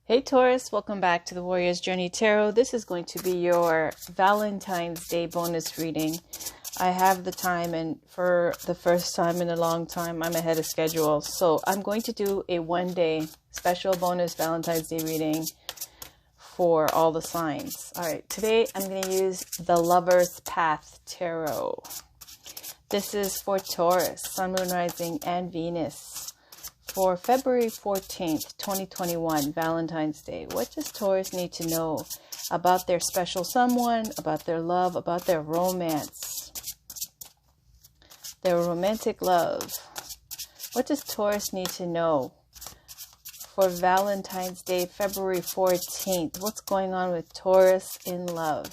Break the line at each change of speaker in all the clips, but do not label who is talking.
Hey Taurus, welcome back to the Warrior's Journey Tarot. This is going to be your Valentine's Day bonus reading. I have the time, and for the first time in a long time, I'm ahead of schedule. So I'm going to do a one-day special bonus Valentine's Day reading for all the signs. All right, today I'm going to use the Lover's Path Tarot. This is for Taurus, Sun, Moon, Rising, and Venus. For February 14th, 2021, Valentine's Day, what does Taurus need to know about their special someone, about their love, about their romance, their romantic love? What does Taurus need to know for Valentine's Day, February 14th? What's going on with Taurus in love?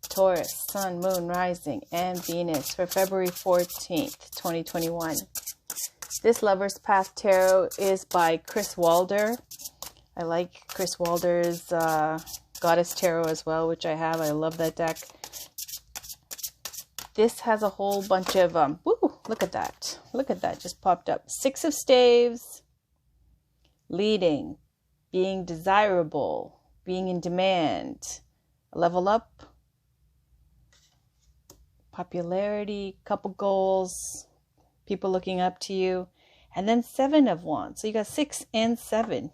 Taurus, Sun, Moon, Rising, and Venus for February 14th, 2021. This Lover's Path Tarot is by Chris Walder. I like Chris Walder's Goddess Tarot as well, which I have. I love that deck. This has a whole bunch of, woo, look at that. Look at that, just popped up. 6 of Staves, leading, being desirable, being in demand, level up, popularity, couple goals, people looking up to you. And then 7 of Wands. So you got 6 and 7.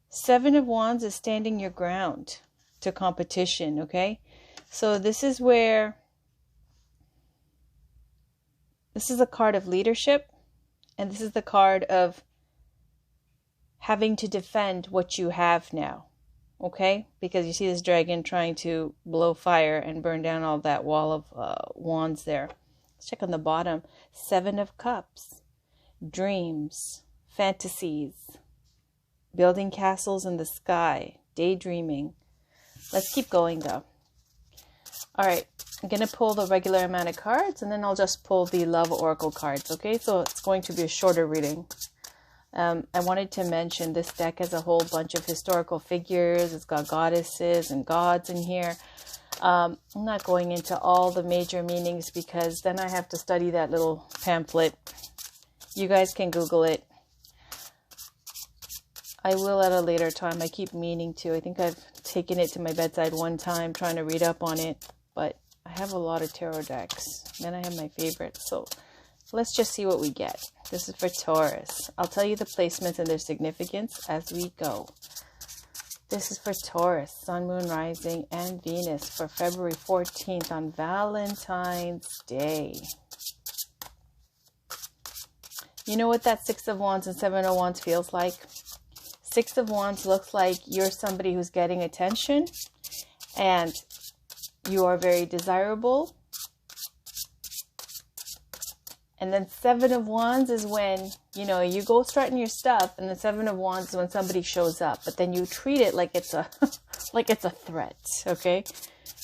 7 of Wands is standing your ground to competition, okay? So this is where, this is a card of leadership. And this is the card of having to defend what you have now, okay? Because you see this dragon trying to blow fire and burn down all that wall of wands there. Let's check on the bottom. 7 of Cups. Dreams, fantasies, building castles in the sky, daydreaming. Let's keep going though. All right, I'm going to pull the regular amount of cards, and then I'll just pull the Love Oracle cards, okay? So it's going to be a shorter reading. I wanted to mention this deck has a whole bunch of historical figures. It's got goddesses and gods in here. I'm not going into all the major meanings because then I have to study that little pamphlet. You guys can Google it. I will at a later time. I keep meaning to. I think I've taken it to my bedside one time trying to read up on it. But I have a lot of tarot decks. Then I have my favorites. So let's just see what we get. This is for Taurus. I'll tell you the placements and their significance as we go. This is for Taurus, Sun, Moon, Rising, and Venus for February 14th on Valentine's Day. You know what that 6 of Wands and 7 of Wands feels like? 6 of Wands looks like you're somebody who's getting attention and you are very desirable. And then 7 of Wands is when, you know, you go strutting your stuff, and the 7 of Wands is when somebody shows up, but then you treat it like it's a like it's a threat, okay?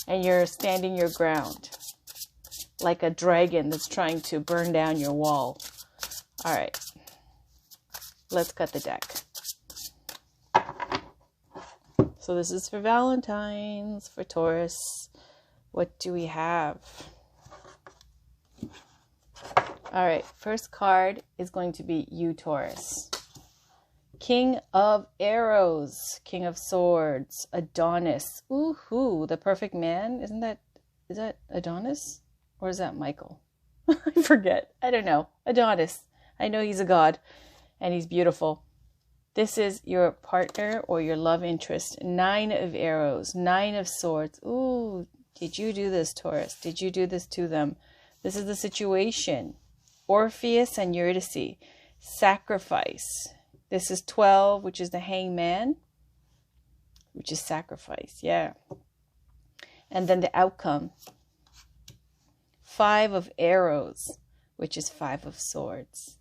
And you're standing your ground like a dragon that's trying to burn down your wall. All right, let's cut the deck. So this is for Valentine's, for Taurus. What do we have? All right, first card is going to be you, Taurus. King of Arrows, King of Swords, Adonis. Ooh, the perfect man. Is that Adonis? Or is that Michael? I forget. I don't know. Adonis. I know he's a god and he's beautiful. This is your partner or your love interest. 9 of Arrows, 9 of Swords. Ooh, did you do this, Taurus? Did you do this to them? This is the situation. Orpheus and Eurydice. Sacrifice. This is 12, which is the Hangman, which is sacrifice. Yeah. And then the outcome. 5 of Arrows, which is 5 of Swords.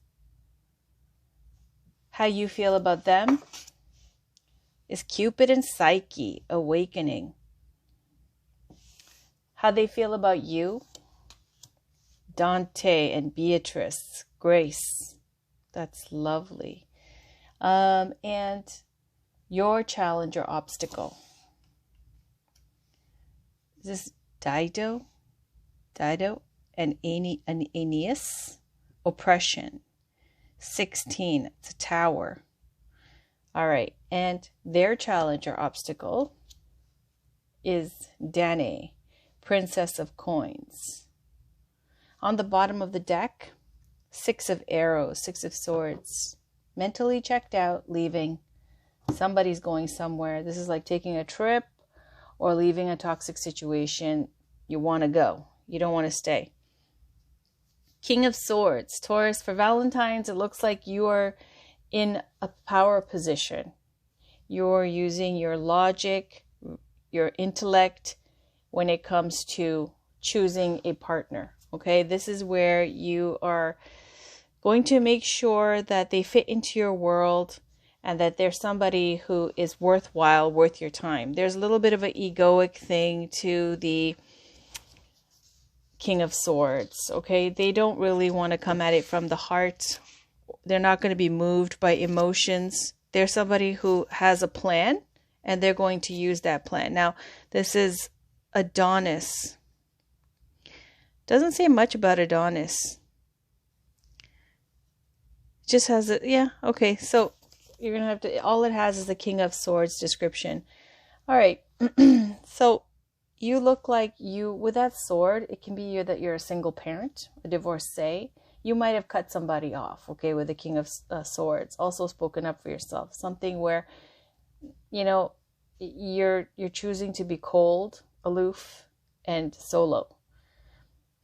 How you feel about them is Cupid and Psyche, awakening. How they feel about you, Dante and Beatrice, grace. That's lovely. And your challenge or obstacle. Is this Dido and Aeneas, oppression. 16, it's a tower. All right. And their challenge or obstacle is Danae, Princess of Coins. On the bottom of the deck, 6 of arrows, 6 of swords. Mentally checked out, leaving. Somebody's going somewhere. This is like taking a trip or leaving a toxic situation. You want to go. You don't want to stay. King of Swords, Taurus. For Valentines, it looks like you are in a power position. You're using your logic, your intellect when it comes to choosing a partner. Okay, this is where you are going to make sure that they fit into your world and that they're somebody who is worthwhile, worth your time. There's a little bit of an egoic thing to the King of Swords. Okay, they don't really want to come at it from the heart. They're not going to be moved by emotions. They're somebody who has a plan and they're going to use that plan. Now, this is Adonis. Doesn't say much about Adonis. Just has a, yeah, okay. So you're going to have to, all it has is the King of Swords description. All right. So you look like you, with that sword, it can be that you're a single parent, a divorcee. You might have cut somebody off, okay, with the King of Swords. Also spoken up for yourself. Something where, you know, you're choosing to be cold, aloof, and solo.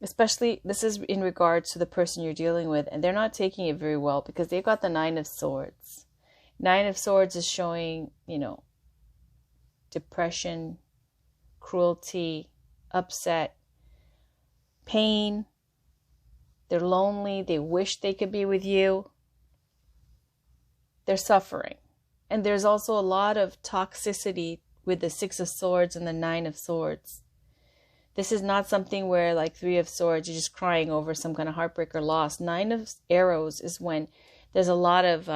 Especially, this is in regards to the person you're dealing with. And they're not taking it very well because they've got the 9 of Swords. 9 of Swords is showing, you know, depression, cruelty, upset, pain. They're lonely. They wish they could be with you. They're suffering. And there's also a lot of toxicity with the 6 of Swords and the 9 of Swords. This is not something where like 3 of Swords, you're just crying over some kind of heartbreak or loss. 9 of Arrows is when there's a lot of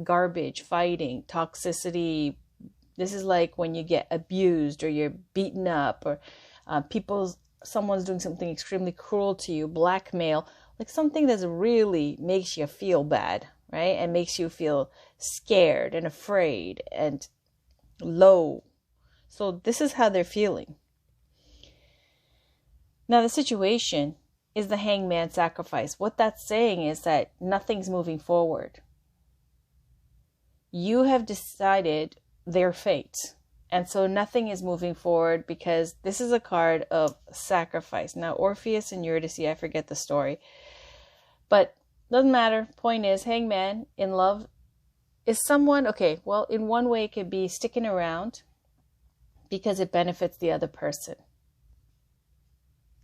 garbage, fighting, toxicity. This is like when you get abused or you're beaten up or someone's doing something extremely cruel to you, blackmail. Like something that really makes you feel bad, right? And makes you feel scared and afraid and low. So this is how they're feeling. Now the situation is the hangman sacrifice. What that's saying is that nothing's moving forward. You have decided their fate. And so nothing is moving forward because this is a card of sacrifice. Now Orpheus and Eurydice, I forget the story. But doesn't matter. Point is, hangman in love is someone, okay, well, in one way it could be sticking around because it benefits the other person.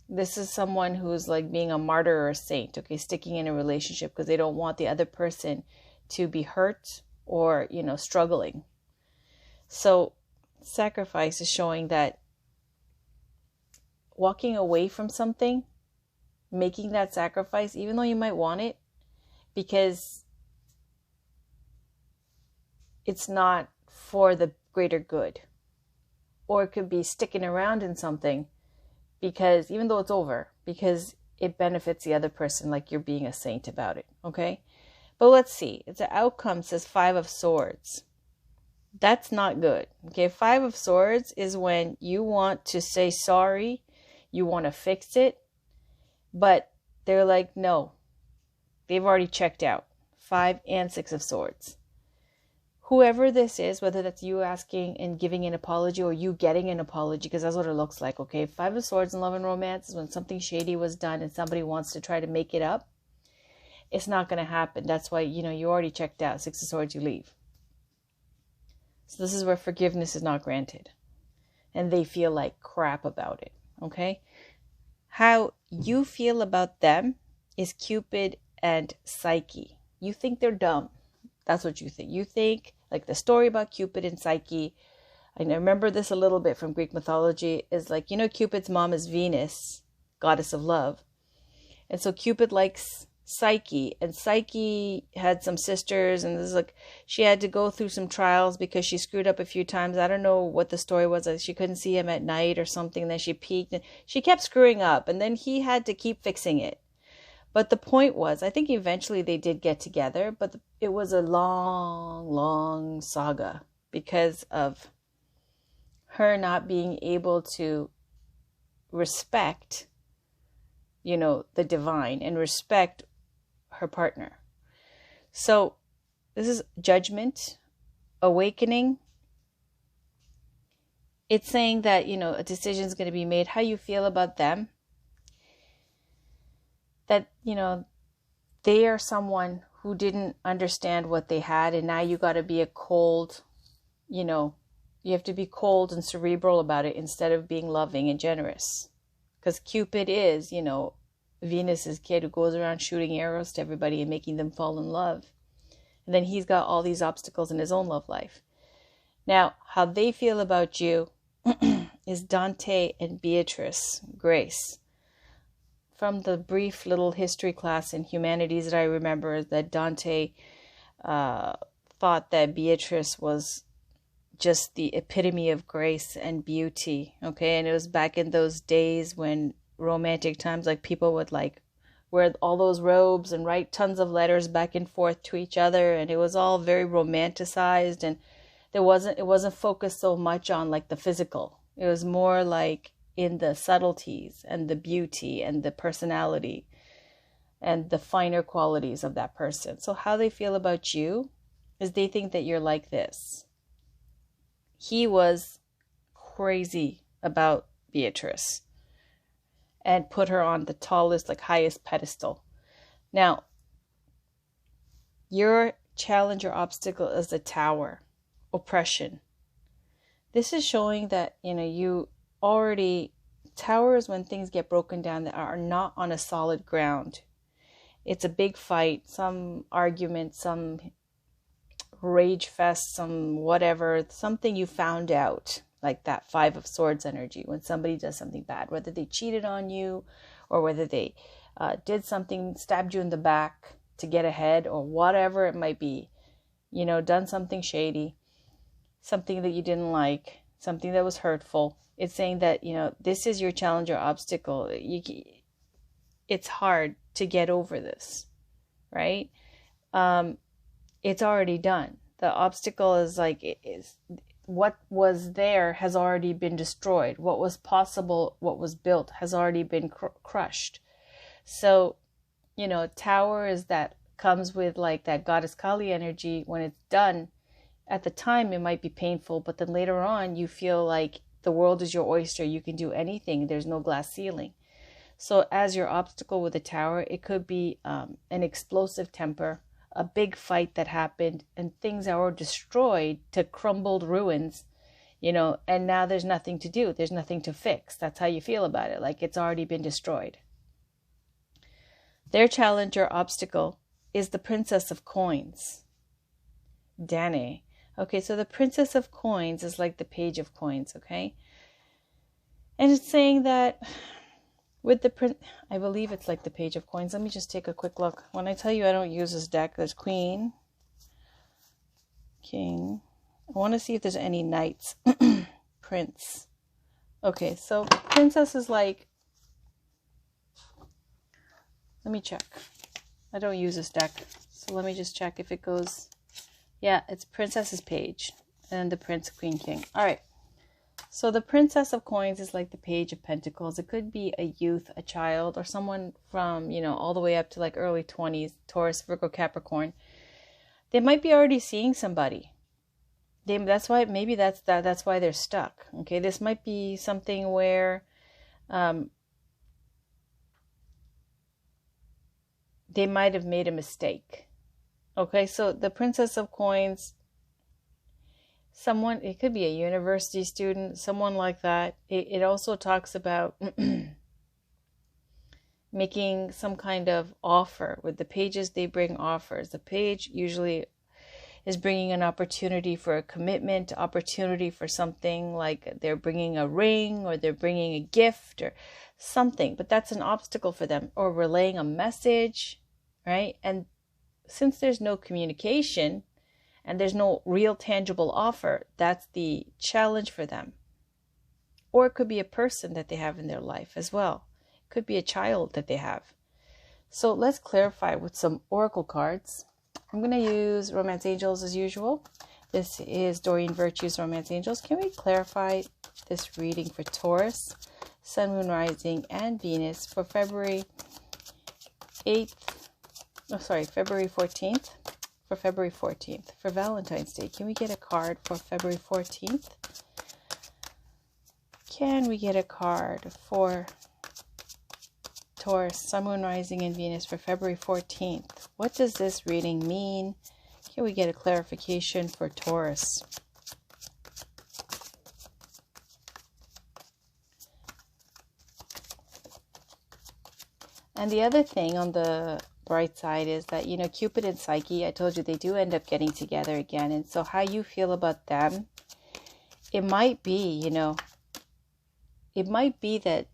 This is someone who's like being a martyr or a saint, okay, sticking in a relationship because they don't want the other person to be hurt or, you know, struggling. So sacrifice is showing that walking away from something, making that sacrifice, even though you might want it, because it's not for the greater good. Or it could be sticking around in something because even though it's over, because it benefits the other person, like you're being a saint about it, okay? But let's see. The outcome says 5 of Swords. That's not good, okay? 5 of Swords is when you want to say sorry, you want to fix it, but they're like, no, they've already checked out. 5 and 6 of Swords. Whoever this is, whether that's you asking and giving an apology or you getting an apology, because that's what it looks like, okay? 5 of Swords in love and romance is when something shady was done and somebody wants to try to make it up. It's not going to happen. That's why, you know, you already checked out. 6 of Swords, you leave. So this is where forgiveness is not granted. And they feel like crap about it, okay? How you feel about them is Cupid and Psyche. You think they're dumb. That's what you think. You think, like the story about Cupid and Psyche, I remember this a little bit from Greek mythology, is like, you know, Cupid's mom is Venus, goddess of love. And so Cupid likes Psyche, and Psyche had some sisters, and this is like, she had to go through some trials because she screwed up a few times. I don't know what the story was. She couldn't see him at night or something. Then she peaked, and she kept screwing up, and then he had to keep fixing it. But the point was, I think eventually they did get together, but it was a long saga because of her not being able to respect, the divine and respect her partner. So this is judgment, awakening. It's saying that, a decision is going to be made, how you feel about them. That, they are someone who didn't understand what they had, and now you got to be a cold, you have to be cold and cerebral about it instead of being loving and generous. Because Cupid is, Venus's kid who goes around shooting arrows to everybody and making them fall in love. And then he's got all these obstacles in his own love life. Now, how they feel about you is Dante and Beatrice Grace. From the brief little history class in humanities that I remember, that Dante thought that Beatrice was just the epitome of grace and beauty. Okay, and it was back in those days when romantic times, like people would like wear all those robes and write tons of letters back and forth to each other, and it was all very romanticized, and it wasn't focused so much on like the physical. It was more like in the subtleties and the beauty and the personality and the finer qualities of that person. So how they feel about you is they think that you're like this. He was crazy about Beatrice and put her on the tallest, like highest pedestal. Now, your challenge or obstacle is the Tower, oppression. This is showing that, you already, Tower is when things get broken down that are not on a solid ground. It's a big fight, some argument, some rage fest, some whatever, something you found out, like that Five of Swords energy, when somebody does something bad, whether they cheated on you or whether they did something, stabbed you in the back to get ahead or whatever it might be, done something shady, something that you didn't like, something that was hurtful. It's saying that, this is your challenge or obstacle. It's hard to get over this, right? It's already done. The obstacle is like, what was there has already been destroyed. What was possible, what was built has already been crushed. So, Tower is that comes with like that goddess Kali energy. When it's done, at the time it might be painful, but then later on you feel like the world is your oyster. You can do anything. There's no glass ceiling. So as your obstacle with the Tower, it could be an explosive temper, a big fight that happened, and things that were destroyed to crumbled ruins, and now there's nothing to do. There's nothing to fix. That's how you feel about it. Like it's already been destroyed. Their challenge or obstacle is the Princess of Coins, Danae. Okay, so the Princess of Coins is like the Page of Coins, okay? And it's saying that with the I believe it's like the Page of Coins. Let me just take a quick look. When I tell you I don't use this deck, there's Queen, King. I want to see if there's any Knights. Prince. Okay, so Princess is like, let me check. I don't use this deck, so let me just check if it goes. Yeah, it's Princess's Page and the Prince, Queen, King. All right. So the Princess of Coins is like the Page of Pentacles. It could be a youth, a child, or someone from, all the way up to like early 20s, Taurus, Virgo, Capricorn. They might be already seeing somebody. That's why they're stuck. Okay, this might be something where they might have made a mistake. Okay, so the Princess of Coins, it could be a university student, someone like that. It also talks about making some kind of offer. With the pages, they bring offers. The page usually is bringing an opportunity for a commitment, opportunity for something, like they're bringing a ring or they're bringing a gift or something, but that's an obstacle for them, or relaying a message, right? And since there's no communication and there's no real tangible offer, that's the challenge for them. Or it could be a person that they have in their life as well. It could be a child that they have. So let's clarify with some oracle cards. I'm going to use Romance Angels as usual. This is Doreen Virtue's Romance Angels. Can we clarify this reading for Taurus, Sun, Moon, Rising, and Venus for February 8th? Oh, sorry, February 14th. For February 14th, for Valentine's Day. Can we get a card for February 14th? Can we get a card for Taurus, Sun, Moon, Rising, and Venus for February 14th? What does this reading mean? Can we get a clarification for Taurus? And the other thing on the bright side is that, you know, Cupid and Psyche, I told you they do end up getting together again. And so how you feel about them, it might be, you know, it might be that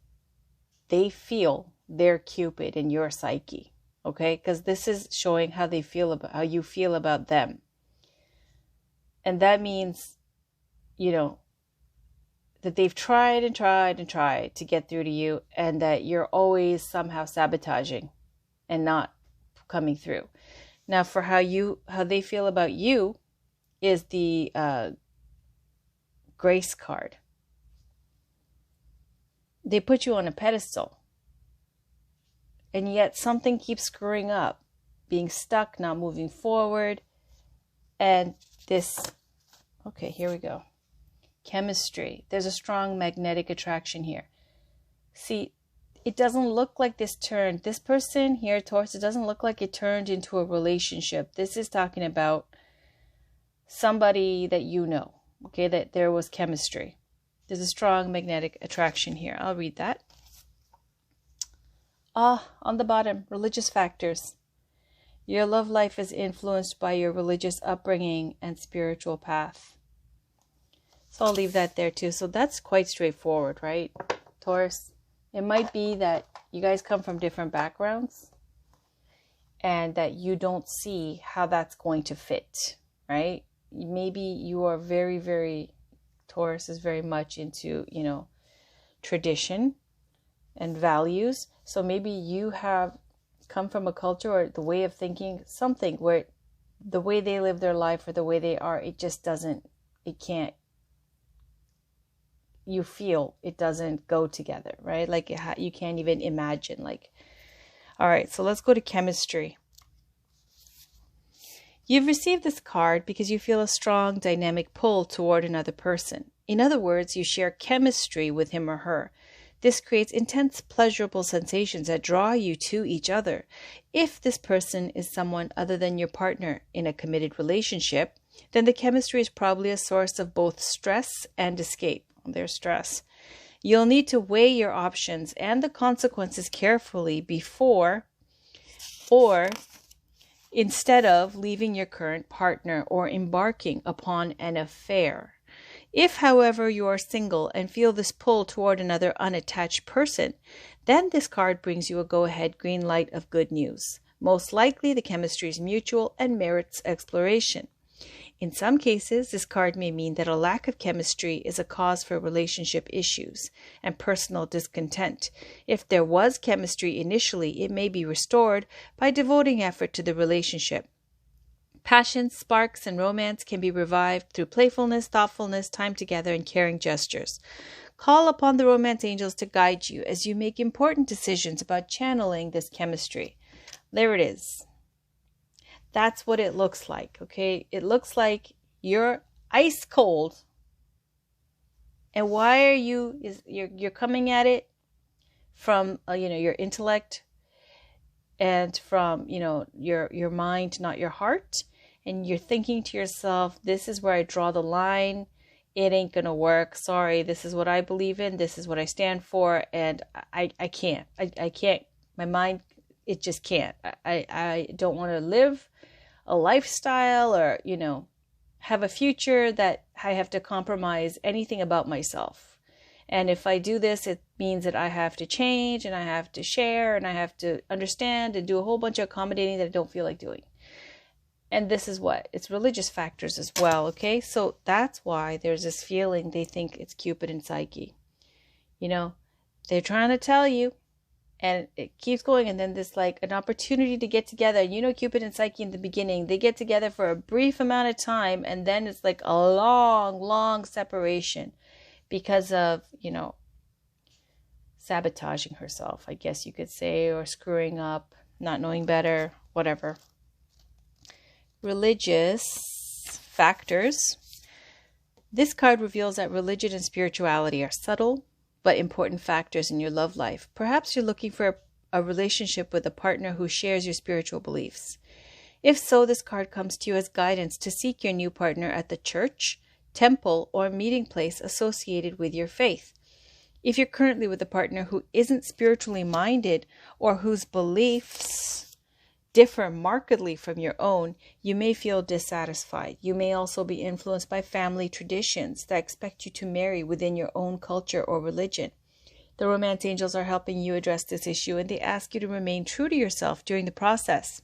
they feel they're Cupid and you're Psyche. Okay, because this is showing how they feel about, how you feel about them. And that means, you know, that they've tried and tried and tried to get through to you, and that you're always somehow sabotaging and not coming through. Now, for how they feel about you is the Grace card. They put you on a pedestal, and yet something keeps screwing up, being stuck, not moving forward. And this, okay, here we go. Chemistry. There's a strong magnetic attraction here. See, it doesn't look like this person here, Taurus, it doesn't look like it turned into a relationship. This is talking about somebody that you know, okay, that there was chemistry. There's a strong magnetic attraction here. I'll read that. On the bottom, religious factors. Your love life is influenced by your religious upbringing and spiritual path. So I'll leave that there too. So that's quite straightforward, right, Taurus? It might be that you guys come from different backgrounds and that you don't see how that's going to fit, right? Maybe you are very, very, Taurus is very much into, you know, tradition and values. So maybe you have come from a culture or the way of thinking, something where the way they live their life or the way they are, it just doesn't, it can't, you feel it doesn't go together, right? Like you can't even imagine. Like, all right, so let's go to chemistry. You've received this card because you feel a strong dynamic pull toward another person. In other words, you share chemistry with him or her. This creates intense pleasurable sensations that draw you to each other. If this person is someone other than your partner in a committed relationship, then the chemistry is probably a source of both stress and escape. Their stress. You'll need to weigh your options and the consequences carefully before or instead of leaving your current partner or embarking upon an affair. If, however, you are single and feel this pull toward another unattached person, then this card brings you a go-ahead green light of good news. Most likely, the chemistry is mutual and merits exploration. In some cases, this card may mean that a lack of chemistry is a cause for relationship issues and personal discontent. If there was chemistry initially, it may be restored by devoting effort to the relationship. Passion, sparks, and romance can be revived through playfulness, thoughtfulness, time together, and caring gestures. Call upon the romance angels to guide you as you make important decisions about channeling this chemistry. There it is. That's what it looks like, okay? It looks like you're ice cold. And why are you're coming at it from, your intellect and from, your mind, not your heart. And you're thinking to yourself, this is where I draw the line. It ain't going to work. Sorry, this is what I believe in. This is what I stand for. And I can't. I can't. My mind, it just can't. I don't want to live a lifestyle or, have a future that I have to compromise anything about myself. And if I do this, it means that I have to change and I have to share and I have to understand and do a whole bunch of accommodating that I don't feel like doing. And this is what? It's religious factors as well, okay? So that's why there's this feeling they think it's Cupid and Psyche. They're trying to tell you, And it keeps going, and then this like an opportunity to get together. You know, Cupid and Psyche in the beginning, they get together for a brief amount of time, and then it's like a long, long separation because of, you know, sabotaging herself, I guess you could say, or screwing up, not knowing better, whatever. Religious factors. This card reveals that religion and spirituality are subtle but important factors in your love life. Perhaps you're looking for a relationship with a partner who shares your spiritual beliefs. If so, this card comes to you as guidance to seek your new partner at the church, temple, or meeting place associated with your faith. If you're currently with a partner who isn't spiritually minded or whose beliefs differ markedly from your own, you may feel dissatisfied. You may also be influenced by family traditions that expect you to marry within your own culture or religion. The romance angels are helping you address this issue, and they ask you to remain true to yourself during the process.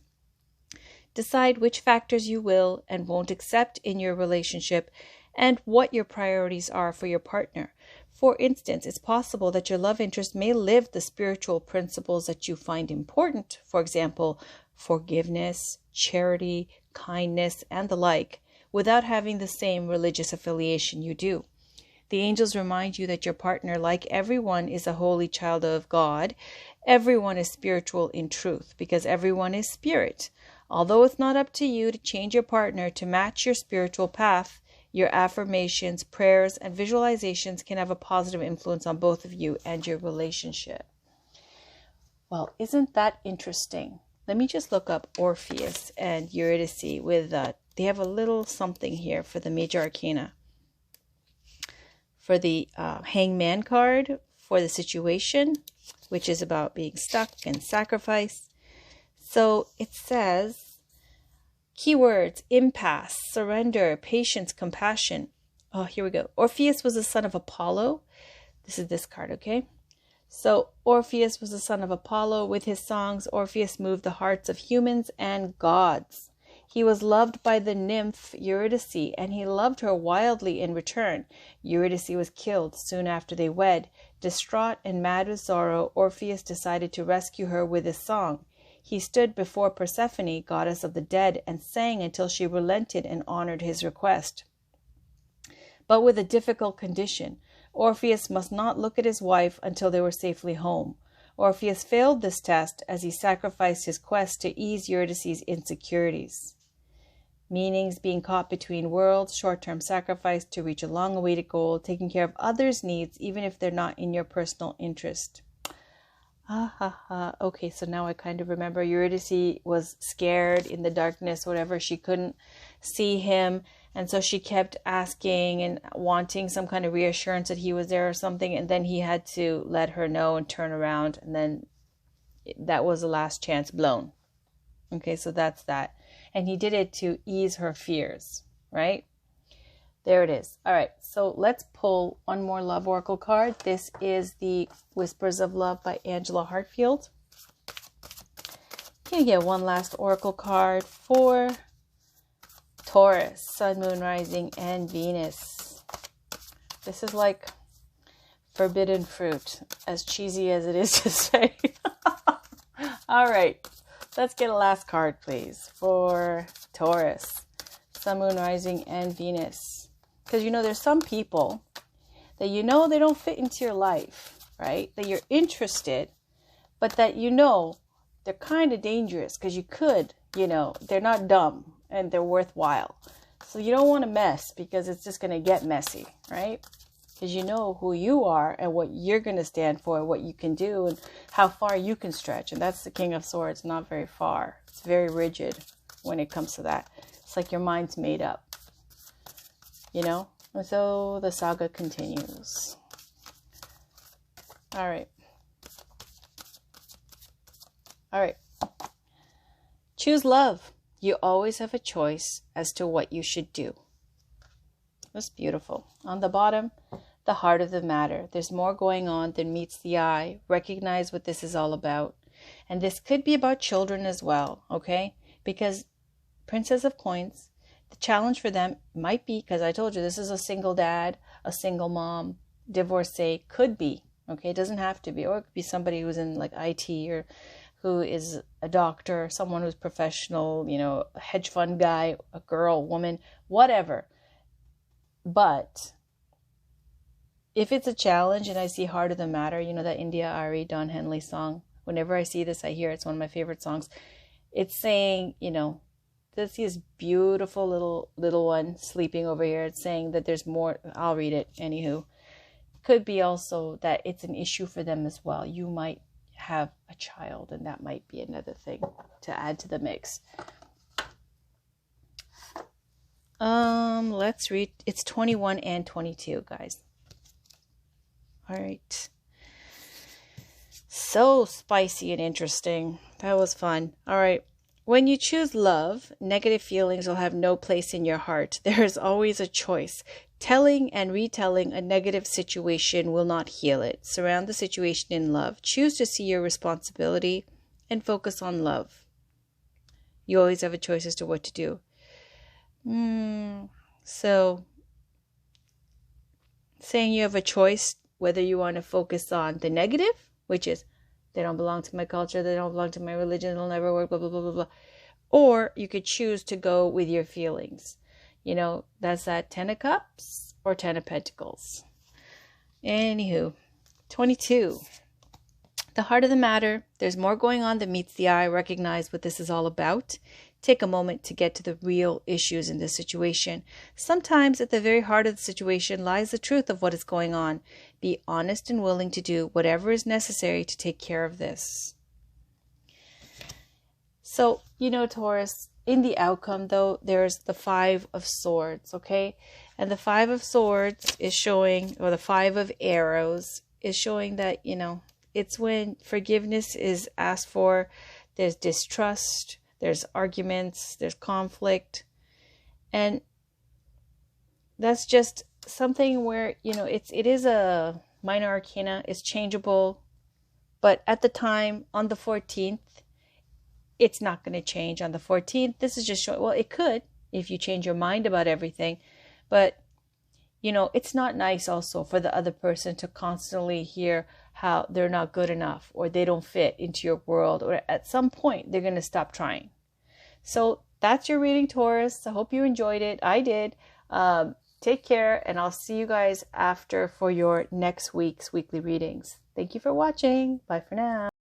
Decide which factors you will and won't accept in your relationship and what your priorities are for your partner. For instance, it's possible that your love interest may live the spiritual principles that you find important, for example, forgiveness, charity, kindness, and the like, without having the same religious affiliation you do. The angels remind you that your partner, like everyone, is a holy child of God. Everyone is spiritual in truth, because everyone is spirit. Although it's not up to you to change your partner to match your spiritual path, your affirmations, prayers, and visualizations can have a positive influence on both of you and your relationship. Well, isn't that interesting? Let me just look up Orpheus and Eurydice with they have a little something here for the major arcana. For the Hangman card, for the situation, which is about being stuck and sacrifice. So it says, keywords: impasse, surrender, patience, compassion. Oh, here we go. Orpheus was the son of Apollo. This is this card, okay? So Orpheus was the son of Apollo. With his songs, Orpheus moved the hearts of humans and gods. He was loved by the nymph Eurydice, and he loved her wildly in return. Eurydice was killed soon after they wed. Distraught and mad with sorrow, Orpheus decided to rescue her with his song. He stood before Persephone, goddess of the dead, and sang until she relented and honored his request. But with a difficult condition. Orpheus must not look at his wife until they were safely home. Orpheus failed this test as he sacrificed his quest to ease Eurydice's insecurities. Meanings: being caught between worlds, short-term sacrifice to reach a long-awaited goal, taking care of others' needs even if they're not in your personal interest. Okay, so now I kind of remember. Eurydice was scared in the darkness, whatever. She couldn't see him, and so she kept asking and wanting some kind of reassurance that he was there or something, and then he had to let her know and turn around, and then that was the last chance blown. Okay, so that's that. And he did it to ease her fears, right? There it is. All right, so let's pull one more love oracle card. This is the Whispers of Love by Angela Hartfield. Can you get one last oracle card for Taurus, Sun, Moon, Rising, and Venus? This is like forbidden fruit, as cheesy as it is to say. All right, let's get a last card, please, for Taurus, Sun, Moon, Rising, and Venus. Because, you know, there's some people that, you know, they don't fit into your life, right? That you're interested, but that, you know, they're kind of dangerous because you could, you know, they're not dumb and they're worthwhile. So you don't want to mess because it's just going to get messy, right? Because you know who you are and what you're going to stand for, what you can do and how far you can stretch. And that's the King of Swords, not very far. It's very rigid when it comes to that. It's like your mind's made up. You know, and so the saga continues. All right. Choose love. You always have a choice as to what you should do. That's beautiful. On the bottom, the heart of the matter. There's more going on than meets the eye. Recognize what this is all about. And this could be about children as well, okay? Because Princess of Coins, the challenge for them might be, because I told you this is a single dad, a single mom, divorcee, could be, Okay, it doesn't have to be, or it could be somebody who's in like IT, or who is a doctor, someone who's professional, you know, a hedge fund guy, a girl, woman, whatever. But if it's a challenge, and I see Heart of the Matter, you know, that India Ari, Don Henley song, whenever I see this, I hear it's one of my favorite songs. It's saying, you know, this beautiful little one sleeping over here. It's saying that there's more. I'll read it. Anywho, could be also that it's an issue for them as well. You might have a child, and that might be another thing to add to the mix. Let's read. It's 21 and 22, guys. All right. So spicy and interesting. That was fun. All right. When you choose love, negative feelings will have no place in your heart. There is always a choice. Telling and retelling a negative situation will not heal it. Surround the situation in love. Choose to see your responsibility and focus on love. You always have a choice as to what to do. So, saying you have a choice whether you want to focus on the negative, which is they don't belong to my culture, they don't belong to my religion, it'll never work, blah, blah, blah, blah, blah. Or you could choose to go with your feelings. You know, that's that 10 of Cups or 10 of Pentacles. Anywho, 22. The heart of the matter. There's more going on than meets the eye. Recognize what this is all about. Take a moment to get to the real issues in this situation. Sometimes at the very heart of the situation lies the truth of what is going on. Be honest and willing to do whatever is necessary to take care of this. So, you know, Taurus, in the outcome, though, there's the 5 of Swords, okay? And the 5 of Swords is showing, or the 5 of Arrows is showing that, you know, it's when forgiveness is asked for, there's distrust, there's arguments, there's conflict. And that's just something where, you know, it is a minor arcana, it's changeable. But at the time, on the 14th, it's not going to change on the 14th. This is just showing, well, it could if you change your mind about everything. But, you know, it's not nice also for the other person to constantly hear how they're not good enough or they don't fit into your world, or at some point they're going to stop trying. So that's your reading, Taurus. I hope you enjoyed it. I did. Take care, and I'll see you guys after for your next week's weekly readings. Thank you for watching. Bye for now.